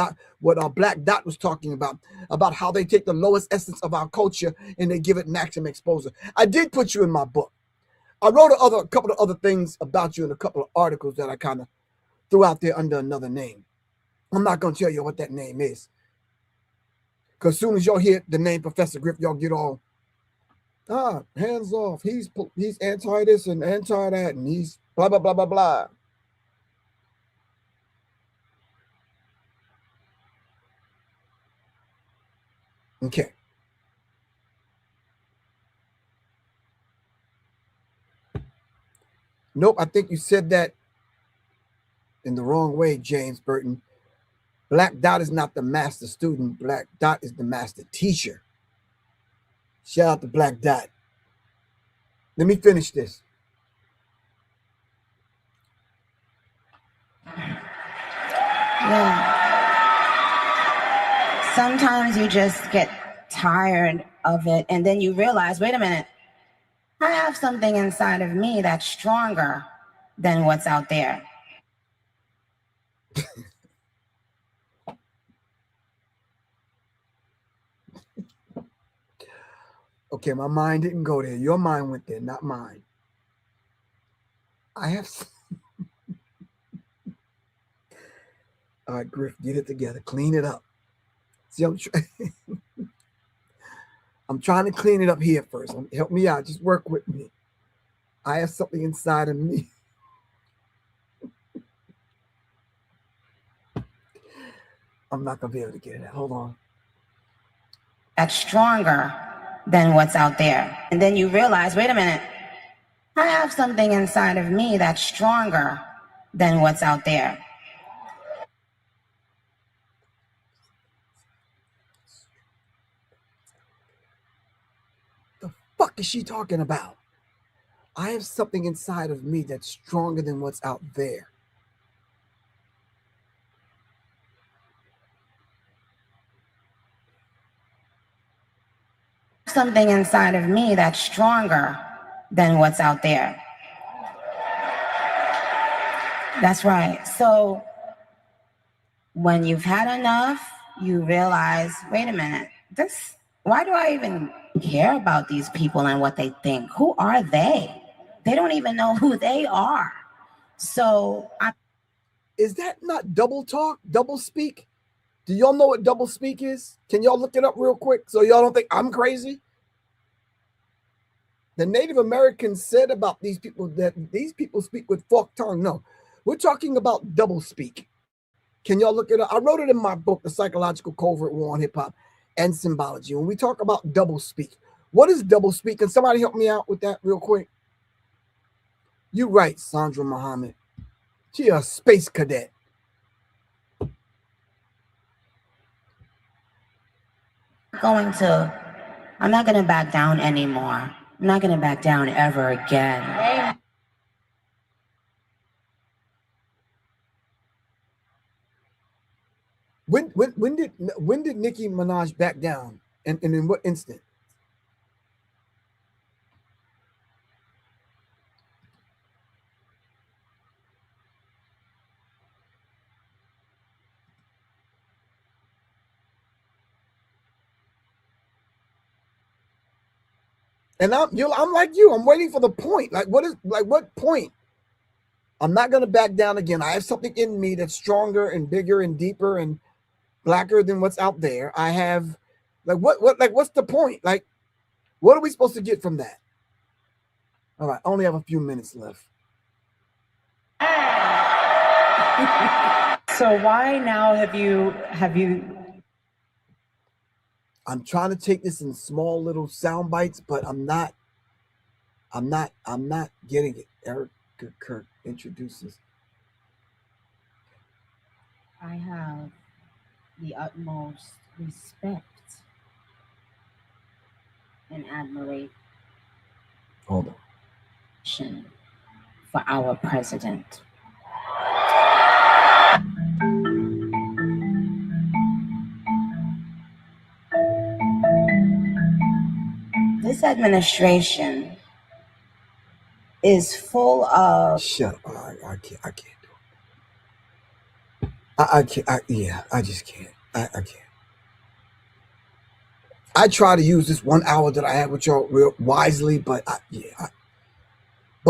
S1: Black Dot was talking about how they take the lowest essence of our culture and they give it maximum exposure. I did put you in my book. I wrote a couple of other things about you in a couple of articles that I kind of threw out there under another name. I'm not going to tell you what that name is. Because as soon as y'all hear the name Professor Griff, y'all get all, hands off. He's anti this and anti that, and he's blah, blah, blah, blah, blah. Okay. Nope, I think you said that in the wrong way, James Burton. Black Dot is not the master student. Black Dot is the master teacher. Shout out to Black Dot. Let me finish this.
S8: Yeah. Sometimes you just get tired of it and then you realize, wait a minute, I have something inside of me that's stronger than what's out there.
S1: Okay, my mind didn't go there. Your mind went there, not mine. I have... All right, Griff, get it together. Clean it up. See, I'm trying... I'm trying to clean it up here first. Help me out. Just work with me. I have something inside of me. I'm not going to be able to get it. Hold on.
S8: That's stronger than what's out there. And then you realize, wait a minute, I have something inside of me that's stronger than what's out there.
S1: The fuck is she talking about? I have something inside of me that's stronger than what's out there.
S8: Something inside of me that's stronger than what's out there. That's right. So when you've had enough, you realize, wait a minute, why do I even care about these people and what they think? Who are they? They don't even know who they are. So
S1: is that not double talk, double speak? Do y'all know what double speak is? Can y'all look it up real quick so y'all don't think I'm crazy? The Native Americans said about these people that these people speak with forked tongue. No, we're talking about double speak. Can y'all look it up? I wrote it in my book, The Psychological Covert War on Hip Hop and Symbology. When we talk about double speak, what is double speak? Can somebody help me out with that real quick? You right, Sandra Muhammad. She a space cadet.
S8: I'm not going to back down anymore. I'm not going to back down ever again.
S1: When did Nicki Minaj back down, and in what instant? And I'm like you. I'm waiting for the point. What point? I'm not gonna back down again. I have something in me that's stronger and bigger and deeper and blacker than what's out there. I have what's the point? Like, what are we supposed to get from that? All right, I only have a few minutes left.
S9: So why now have you
S1: I'm trying to take this in small little sound bites, but I'm not getting it. Erika Kirk introduces.
S8: I have the utmost respect and admiration
S1: Hold on.
S8: For our president. This administration is full of...
S1: Shut up. I can't do it. I can't. I just can't. I can't. I try to use this 1 hour that I have with y'all real wisely, but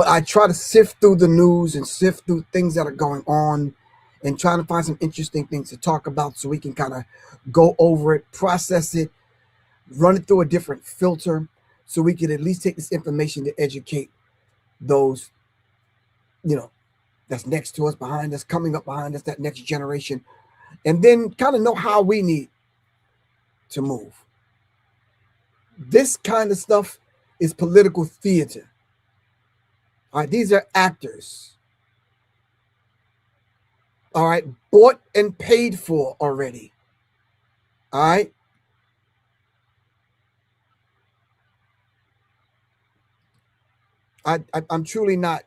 S1: I try to sift through the news and sift through things that are going on and trying to find some interesting things to talk about so we can kind of go over it, process it, run it through a different filter so we can at least take this information to educate those, that's next to us, behind us, coming up behind us, that next generation, and then kind of know how we need to move. This kind of stuff is political theater. All right, these are actors. All right, bought and paid for already. All right. I'm truly not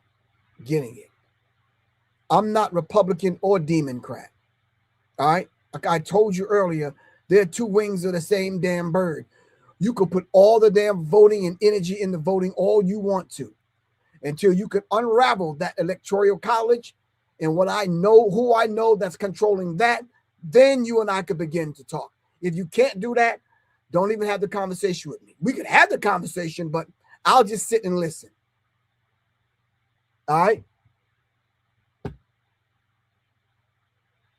S1: getting it. I'm not Republican or Democrat. All right. Like I told you earlier, there are two wings of the same damn bird. You could put all the damn voting and energy into voting all you want to until you can unravel that electoral college and who I know that's controlling that, then you and I could begin to talk. If you can't do that, don't even have the conversation with me. We could have the conversation, but I'll just sit and listen. All right.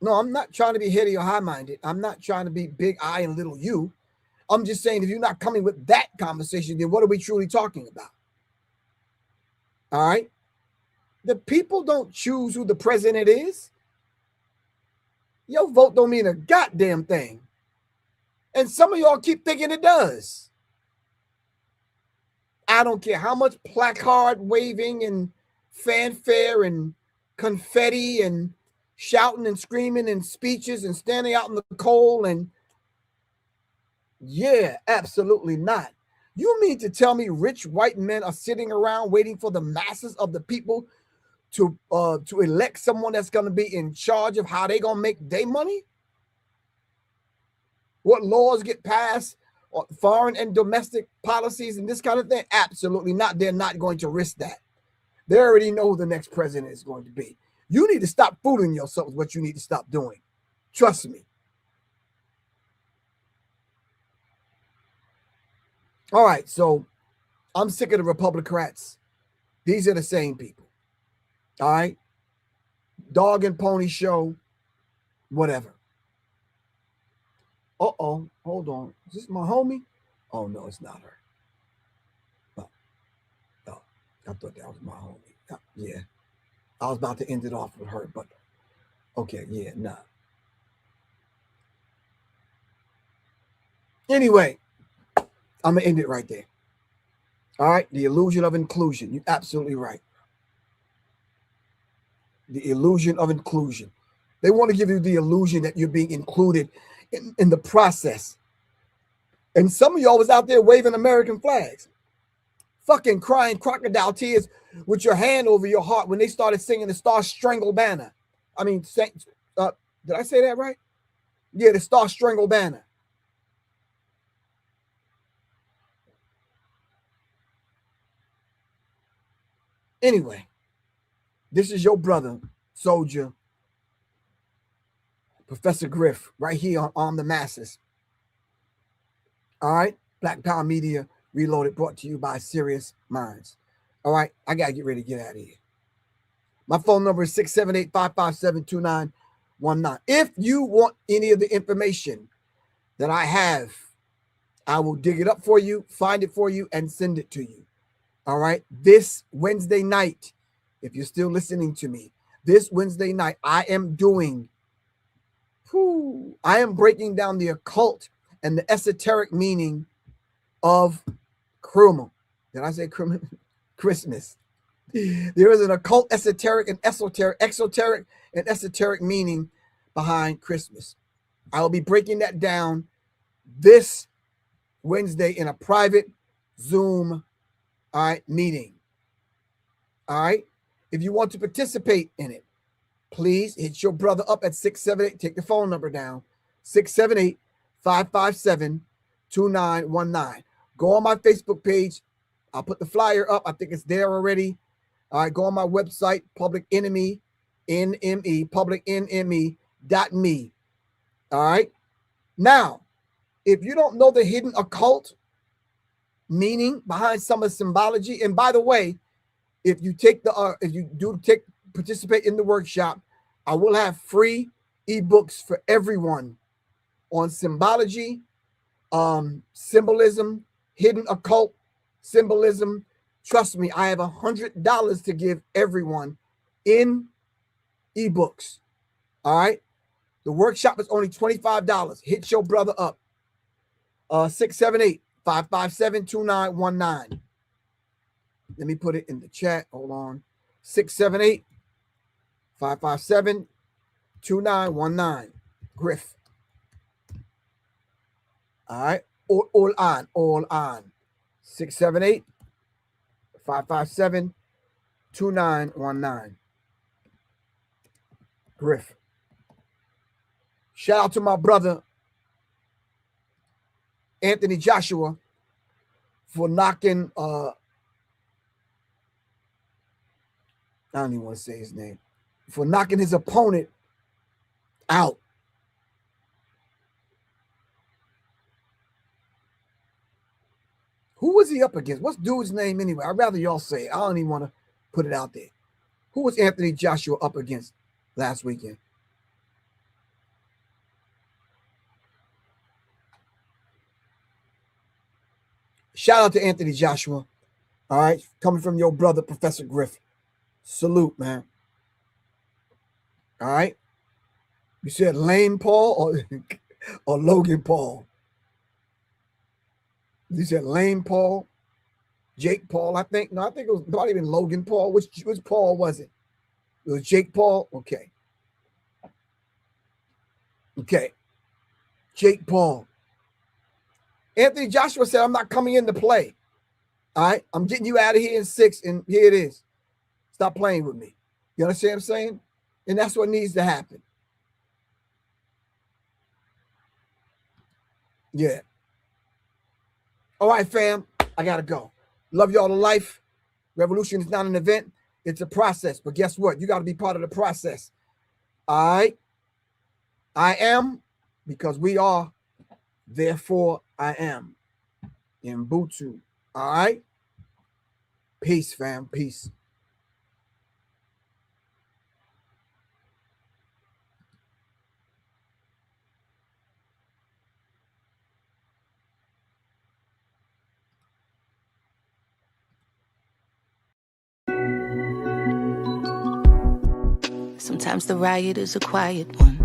S1: No, I'm not trying to be heady or high-minded. I'm not trying to be big I and little you. I'm just saying, if you're not coming with that conversation, then what are we truly talking about? All right. The people don't choose who the president is. Your vote don't mean a goddamn thing. And some of y'all keep thinking it does. I don't care how much placard waving and fanfare and confetti and shouting and screaming and speeches and standing out in the cold. And yeah, absolutely not. You mean to tell me rich white men are sitting around waiting for the masses of the people to elect someone that's going to be in charge of how they going to make their money? What laws get passed, or foreign and domestic policies and this kind of thing? Absolutely not. They're not going to risk that. They already know who the next president is going to be. You need to stop fooling yourself with what you need to stop doing. Trust me. All right, so I'm sick of the Republicrats. These are the same people. All right? Dog and pony show, whatever. Uh-oh, hold on. Is this my homie? Oh, no, it's not her. Oh, I thought that was my homie. Yeah. I was about to end it off with her, but okay, yeah, nah. Anyway, I'm going to end it right there. All right, the illusion of inclusion. You're absolutely right. The illusion of inclusion. They want to give you the illusion that you're being included in the process. And some of y'all was out there waving American flags, fucking crying crocodile tears with your hand over your heart when they started singing the Star Strangled Banner. I mean, did I say that right? Yeah, the Star Strangled Banner. Anyway, this is your brother, soldier, Professor Griff, right here on Arm the Masses. All right, Black Power Media Reloaded, brought to you by Serious Minds. All right, I got to get ready to get out of here. My phone number is 678-557-2919. If you want any of the information that I have, I will dig it up for you, find it for you, and send it to you. All right, this Wednesday night, if you're still listening to me, this Wednesday night, I am breaking down the occult and the esoteric meaning of Christmas. Did I say Christmas? There is an occult, exoteric and esoteric meaning behind Christmas. I will be breaking that down this Wednesday in a private Zoom, all right, meeting. All right. If you want to participate in it, please hit your brother up at 678. Take the phone number down. 678-557-2919. Go on my Facebook page. I'll put the flyer up. I think it's there already. All right. Go on my website, Public Enemy, NME, publicnme.me. All right. Now, if you don't know the hidden occult meaning behind some of the symbology, and by the way, if you participate in the workshop, I will have free ebooks for everyone on symbology, symbolism, hidden occult symbolism. Trust me, I have $100 to give everyone in ebooks. All right. The workshop is only $25. Hit your brother up. 678-557-2919. Let me put it in the chat. Hold on. 678-557-2919. Griff. All right. All on. 678-557-2919. Griff. Shout out to my brother, Anthony Joshua, for knocking, I don't even want to say his name, for knocking his opponent out. Who was he up against? What's dude's name anyway? I'd rather y'all say it. I don't even want to put it out there. Who was Anthony Joshua up against last weekend? Shout out to Anthony Joshua. All right, coming from your brother, Professor Griff. Salute, man. All right. You said Lane Paul or Logan Paul? You said Lane Paul, Jake Paul, I think. No, I think it was not even Logan Paul. Which Paul was it? It was Jake Paul? Okay. Okay. Jake Paul. Anthony Joshua said, I'm not coming in to play. All right. I'm getting you out of here in 6, and here it is. Stop playing with me. You understand what I'm saying? And that's what needs to happen. Yeah. All right, fam. I got to go. Love y'all to life. Revolution is not an event. It's a process. But guess what? You got to be part of the process. All right. I am because we are. Therefore, I am. In Butu. All right. Peace, fam. Peace.
S10: Sometimes the riot is a quiet one,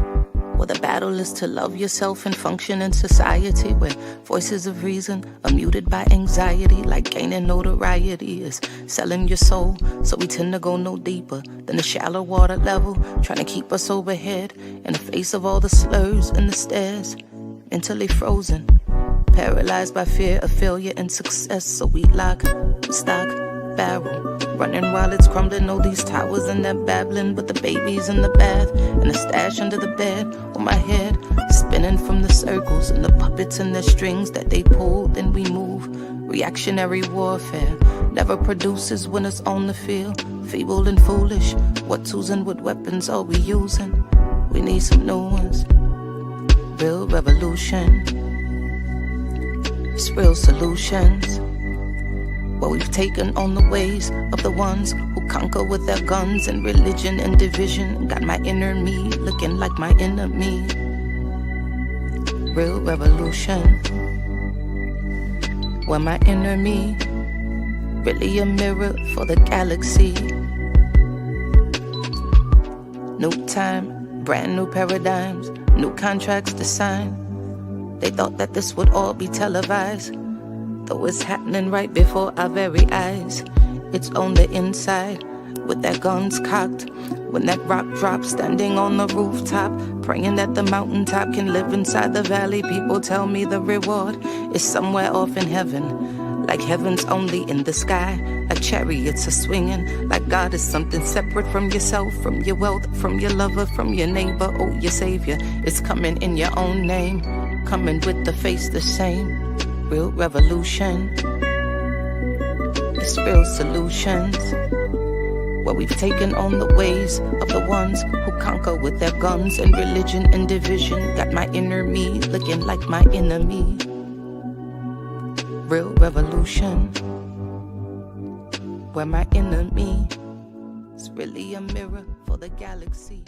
S10: where the battle is to love yourself and function in society, where voices of reason are muted by anxiety, like gaining notoriety is selling your soul. So we tend to go no deeper than the shallow water level, trying to keep us overhead in the face of all the slurs and the stares, mentally frozen, paralyzed by fear of failure and success. So we lock, stock, barrel, running while it's crumbling. All these towers and they're babbling, but the baby's in the bath and the stash under the bed on my head, spinning from the circles and the puppets and the strings that they pull. Then we move. Reactionary warfare never produces winners on the field. Feeble and foolish. What tools and what weapons are we using? We need some new ones. Real revolution. It's real solutions. What we've taken on the ways of the ones who conquer with their guns and religion and division. Got my inner me looking like my enemy. Real revolution. Where my inner me really a mirror for the galaxy. New time, brand new paradigms, new contracts to sign. They thought that this would all be televised, though it's happening right before our very eyes. It's on the inside, with their guns cocked. When that rock drops, standing on the rooftop, praying that the mountaintop can live inside the valley. People tell me the reward is somewhere off in heaven, like heaven's only in the sky, like chariots are swinging, like God is something separate from yourself, from your wealth, from your lover, from your neighbor. Oh, your savior is coming in your own name, coming with the face the same. Real revolution. It's real solutions. Where we've taken on the ways of the ones who conquer with their guns and religion and division. Got my inner me looking like my enemy. Real revolution. Where my enemy is really a mirror for the galaxy.